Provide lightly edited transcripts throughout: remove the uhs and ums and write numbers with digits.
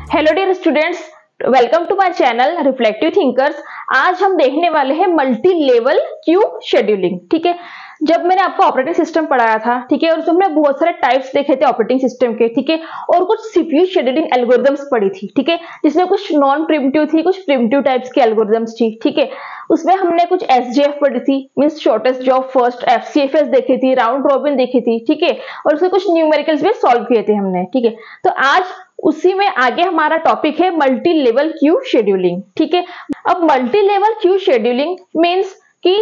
Hello dear students, welcome to my channel reflective thinkers. आज हम देखने वाले हैं मल्टी लेवल क्यू शेड्यूलिंग। ठीक है, जब मैंने आपको ऑपरेटिंग सिस्टम पढ़ाया था, ठीक है, और उसमें हमने बहुत सारे टाइप्स देखे थे ऑपरेटिंग सिस्टम के, ठीक है, और कुछ सीपीयू शेड्यूलिंग एल्गोरिदम्स पढ़ी थी, ठीक है, जिसमें कुछ नॉन प्रिमिटिव थी, कुछ प्रिमिटिव टाइप्स की एल्गोरिदम्स थी, ठीक है। उसमें हमने कुछ एसजेएफ पढ़ी थी, means shortest job first, FCFS देखी थी, राउंड रॉबिन देखी थी, ठीक है, और उसमें कुछ न्यूमेरिकल्स भी सॉल्व किए थे हमने, ठीक है। तो आज उसी में आगे हमारा टॉपिक है मल्टी लेवल क्यू शेड्यूलिंग, ठीक है। अब multi level queue scheduling means कि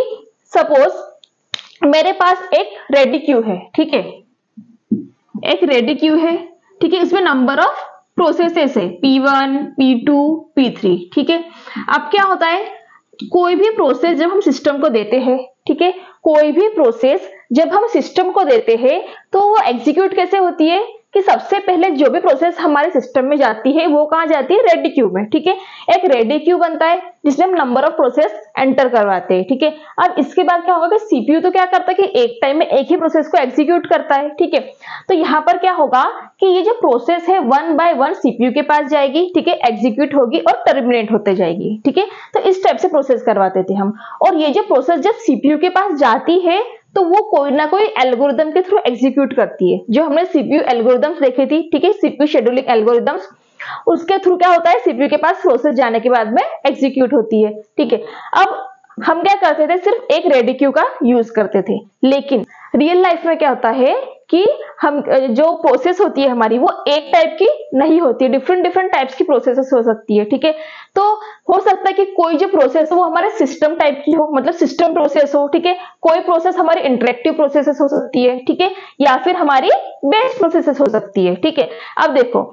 सपोज मेरे पास एक रेडी क्यू है, ठीक है, एक रेडी क्यू है, ठीक है, इसमें नंबर ऑफ प्रोसेसेस है P1, P2, P3, ठीक है। अब क्या होता है, कोई भी प्रोसेस जब हम सिस्टम को देते हैं, ठीक है, कोई भी प्रोसेस जब हम सिस्टम को देते हैं तो वो एग्जीक्यूट कैसे होती है कि सबसे पहले जो भी प्रोसेस हमारे सिस्टम में जाती है वो कहां जाती है, रेडी क्यू में, ठीक है। एक रेडी क्यू बनता है जिसमें हम नंबर ऑफ प्रोसेस एंटर करवाते हैं, ठीक है। अब इसके बाद क्या होगा कि सीपीयू तो क्या करता है कि एक टाइम में एक ही प्रोसेस को एग्जीक्यूट करता है, ठीक है। तो यहाँ पर क्या होगा कि ये जो प्रोसेस है वन बाय वन सीपीयू के पास जाएगी, ठीक है, एग्जीक्यूट होगी और टर्मिनेट होते जाएगी, ठीक है। तो इस टाइप से प्रोसेस करवाते थे हम। और ये जो प्रोसेस जब सीपीयू के पास जाती है तो वो कोई ना कोई एल्गोरिदम के थ्रू एग्जीक्यूट करती है, जो हमने सीपीयू एल्गोरिदम्स देखे थी, ठीक है, सीपीयू शेड्यूलिंग एल्गोरिदम्स, उसके थ्रू क्या होता है सीपीयू के पास प्रोसेस जाने के बाद में एग्जीक्यूट होती है, ठीक है। अब हम क्या करते थे, सिर्फ एक रेडी क्यू का यूज करते थे, लेकिन रियल लाइफ में क्या होता है कि हम जो प्रोसेस होती है हमारी वो एक टाइप की नहीं होती है, डिफरेंट टाइप्स की प्रोसेसेस हो सकती है, ठीक है। तो हो सकता है कि कोई जो प्रोसेस हो वो हमारे सिस्टम टाइप की हो, मतलब सिस्टम प्रोसेस हो, ठीक है, कोई प्रोसेस हमारी इंटरेक्टिव प्रोसेसेस हो सकती है, ठीक है, या फिर हमारी बेस्ड प्रोसेसेस हो सकती है, ठीक है। अब देखो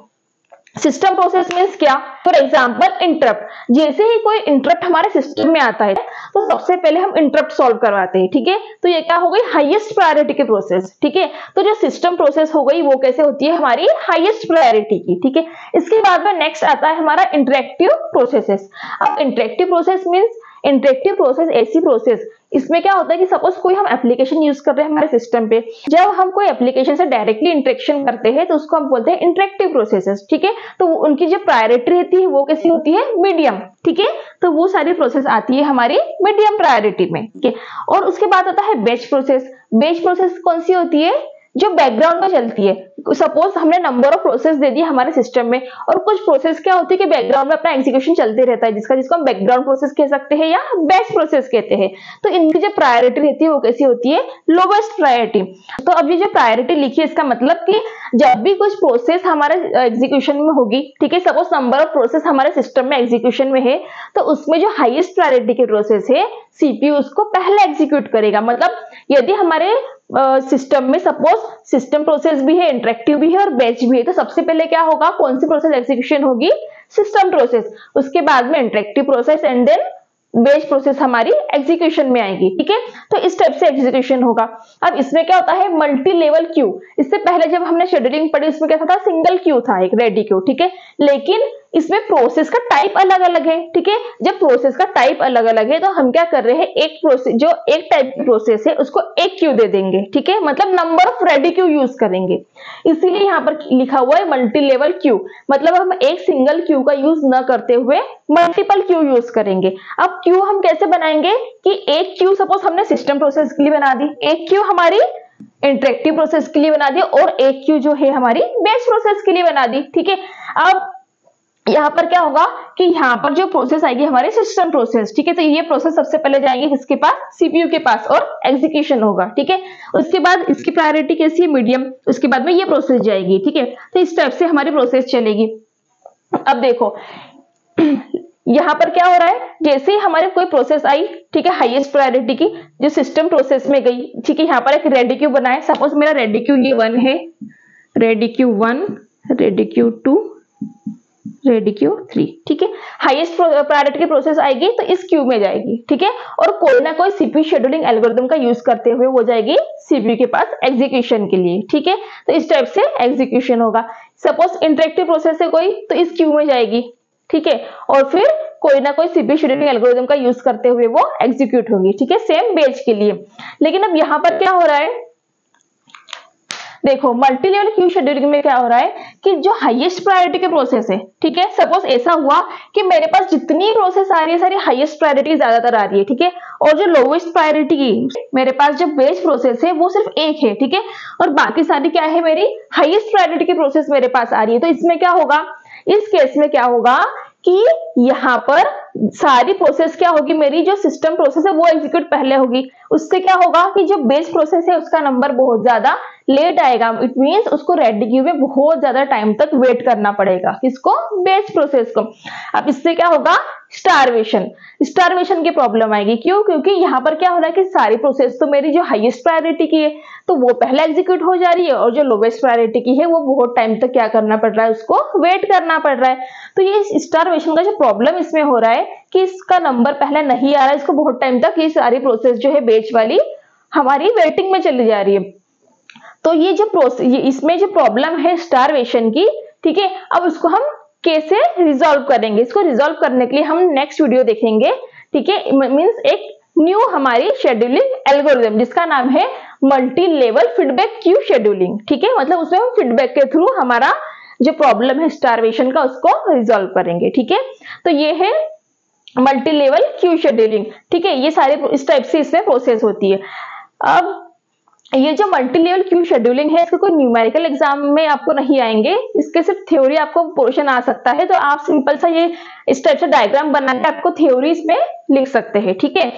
सिस्टम प्रोसेस मींस क्या, फॉर एग्जांपल इंटरप्ट। जैसे ही कोई इंटरप्ट हमारे सिस्टम में आता है तो सबसे पहले हम इंटरप्ट सॉल्व करवाते हैं, ठीक है। तो ये क्या हो गई, हाईएस्ट प्रायोरिटी की प्रोसेस, ठीक है। तो जो सिस्टम प्रोसेस हो गई वो कैसे होती है, हमारी हाईएस्ट प्रायोरिटी की, ठीक है। इसके बाद में नेक्स्ट आता है हमारा इंटरेक्टिव प्रोसेसेस। अब interactive process means interactive process ऐसी प्रोसेस, इसमें क्या होता है कि सपोज कोई हम एप्लीकेशन यूज कर रहे हैं हमारे सिस्टम पे, जब हम कोई एप्लीकेशन से डायरेक्टली इंटरेक्शन करते हैं तो उसको हम बोलते हैं इंटरेक्टिव प्रोसेसेस, ठीक है। तो उनकी जो प्रायोरिटी रहती है वो कैसी होती है, मीडियम, ठीक है। तो वो सारी प्रोसेस आती है हमारी मीडियम प्रायोरिटी में, ठीक है। और उसके बाद आता है बैच प्रोसेस। बैच प्रोसेस कौन सी होती है, जो बैकग्राउंड में चलती है। सपोज हमने नंबर ऑफ प्रोसेस दे दी हमारे सिस्टम में, और कुछ प्रोसेस क्या होती है कि बैकग्राउंड में अपना एग्जीक्यूशन चलते रहता है, जिसको हम बैकग्राउंड प्रोसेस कह सकते हैं या बैच प्रोसेस कहते हैं। तो इनकी जो प्रायोरिटी रहती है वो कैसी होती है, लोवेस्ट प्रायोरिटी। तो अब ये जो प्रायोरिटी लिखी है इसका मतलब कि जब भी कुछ प्रोसेस हमारे एग्जीक्यूशन में होगी, ठीक है, सपोज नंबर ऑफ प्रोसेस हमारे सिस्टम में एग्जीक्यूशन में है, तो उसमें जो हाईएस्ट प्रायोरिटी की प्रोसेस है सीपीयू उसको पहले एग्जीक्यूट करेगा। मतलब यदि हमारे सिस्टम में सपोज सिस्टम प्रोसेस भी है, इंटरेक्टिव भी है और बैच भी है, तो सबसे पहले क्या होगा, कौन सी प्रोसेस एग्जीक्यूशन होगी, सिस्टम प्रोसेस, उसके बाद में interactive process and then batch process हमारी एग्जीक्यूशन में आएगी, ठीक है। तो इस टाइप से एग्जीक्यूशन होगा। अब इसमें क्या होता है, मल्टी लेवल क्यू। इससे पहले जब हमने शेड्यूलिंग पढ़ी उसमें क्या था, सिंगल क्यू था, एक रेडी क्यू, ठीक है, लेकिन इसमें प्रोसेस का टाइप अलग अलग है, ठीक है। जब प्रोसेस का टाइप अलग अलग है तो हम क्या कर रहे हैं, एक प्रोसेस जो एक टाइप की प्रोसेस है उसको एक क्यू दे देंगे, ठीक है, मतलब number of ready queue use करेंगे। इसीलिए यहाँ पर लिखा हुआ है मल्टी लेवल क्यू, मतलब हम एक सिंगल क्यू का यूज न करते हुए मल्टीपल क्यू यूज करेंगे। अब क्यू हम कैसे बनाएंगे कि एक क्यू सपोज हमने सिस्टम प्रोसेस के लिए बना दी, एक क्यू हमारी इंटरेक्टिव प्रोसेस के लिए बना दी, और एक क्यू जो है हमारी बैच प्रोसेस के लिए बना दी, ठीक है। अब यहाँ पर क्या होगा कि यहाँ पर जो प्रोसेस आएगी हमारे सिस्टम प्रोसेस, ठीक है, तो ये प्रोसेस सबसे पहले जाएंगे किसके पास, सीपीयू के पास, और एग्जीक्यूशन होगा, ठीक है। उसके बाद इसकी प्रायोरिटी कैसी है, मीडियम, उसके बाद में ये प्रोसेस जाएगी, ठीक है। तो इस टाइप से हमारी प्रोसेस चलेगी। अब देखो यहाँ पर क्या हो रहा है, जैसे ही हमारे कोई प्रोसेस आई, ठीक है, हाईएस्ट प्रायोरिटी की, जो सिस्टम प्रोसेस में गई, ठीक है, यहाँ पर एक रेडी क्यू बनाए, सपोज मेरा रेडी क्यू ये 1 है, ready queue 1, ready queue 2, ready queue 3, ठीक है। हाईएस्ट प्रायोरिटी की प्रोसेस आएगी तो इस क्यू में जाएगी, ठीक है, और कोई ना कोई सीपीयू शेड्यूलिंग एल्गोरिदम का यूज करते हुए वो जाएगी सीपीयू के पास एग्जीक्यूशन के लिए, ठीक है। तो इस टाइप से एग्जीक्यूशन होगा। सपोज इंटरेक्टिव प्रोसेस है कोई, तो इस क्यू में जाएगी, ठीक है, और फिर कोई ना कोई सीपीयू शेड्यूलिंग एल्गोरिदम का यूज करते हुए वो एग्जीक्यूट होगी, ठीक है, सेम बैच के लिए। लेकिन अब यहाँ पर क्या हो रहा है, देखो मल्टी लेवल क्यू शेड्यूलिंग में क्या हो रहा है कि जो हाईएस्ट प्रायोरिटी के प्रोसेस है, ठीक है, सपोज ऐसा हुआ कि मेरे पास जितनी प्रोसेस आ रही है सारी हाईएस्ट प्रायोरिटी ज्यादातर आ रही है, ठीक है, और जो लोवेस्ट प्रायोरिटी की मेरे पास जो बेस प्रोसेस है वो सिर्फ एक है, ठीक है, और बाकी सारी क्या है मेरी हाईएस्ट प्रायोरिटी की प्रोसेस मेरे पास आ रही है। तो इसमें क्या होगा, इस केस में क्या होगा कि यहाँ पर सारी प्रोसेस क्या होगी, मेरी जो सिस्टम प्रोसेस है वो एग्जीक्यूट पहले होगी। उससे क्या होगा कि जो बेस प्रोसेस है उसका नंबर बहुत ज्यादा लेट आएगा। इट मींस उसको रेडी क्यू में बहुत ज्यादा टाइम तक वेट करना पड़ेगा, किसको, बेस प्रोसेस को। अब इससे क्या होगा, स्टारवेशन की प्रॉब्लम आएगी। क्यों, क्योंकि यहाँ पर क्या हो रहा है कि सारी प्रोसेस तो मेरी जो हाईएस्ट प्रायोरिटी की है तो वो पहले एग्जीक्यूट हो जा रही है, और जो लोवेस्ट प्रायोरिटी की है वो बहुत टाइम तक क्या करना पड़ रहा है, उसको वेट करना पड़ रहा है। तो ये स्टारवेशन का जो प्रॉब्लम इसमें हो रहा है कि इसका नंबर पहले नहीं आ रहा है, इसको बहुत टाइम तक ये सारी प्रोसेस जो है बेच वाली हमारी वेटिंग में चली जा रही है। तो ये जो प्रोसेस, इसमें जो प्रॉब्लम है स्टारवेशन की, ठीक है, अब उसको हम कैसे रिजॉल्व करेंगे, इसको रिजॉल्व करने के लिए हम नेक्स्ट वीडियो देखेंगे, ठीक है, मींस एक न्यू हमारी शेड्यूलिंग एल्गोरिथम जिसका नाम है multi level feedback queue scheduling, ठीक है, मतलब उसमें हम फीडबैक के थ्रू हमारा जो प्रॉब्लम है स्टारवेशन का उसको रिजॉल्व करेंगे, ठीक है। तो ये है मल्टी लेवल क्यू शेड्यूलिंग, ठीक है, ये सारे इस टाइप से इसमें प्रोसेस होती है। अब ये जो मल्टी लेवल क्यू शेड्यूलिंग है इसको कोई न्यूमेरिकल एग्जाम में आपको नहीं आएंगे, इसके सिर्फ थ्योरी आपको पोर्शन आ सकता है। तो आप सिंपल सा ये इस टाइप से डायग्राम बना के आपको थ्योरी इसमें लिख सकते हैं, ठीक है।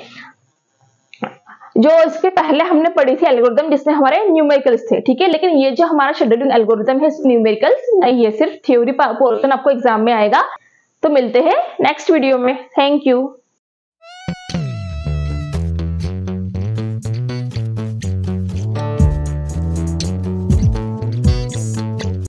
जो इसके पहले हमने पढ़ी थी एल्गोरिथम जिसमें हमारे न्यूमेरिकल्स थे, ठीक है, लेकिन ये जो हमारा शेड्यूलिंग एल्गोरिथम है इसमें न्यूमेरिकल्स नहीं है, सिर्फ थ्योरी पोर्शन आपको एग्जाम में आएगा। तो मिलते हैं नेक्स्ट वीडियो में। Thank you.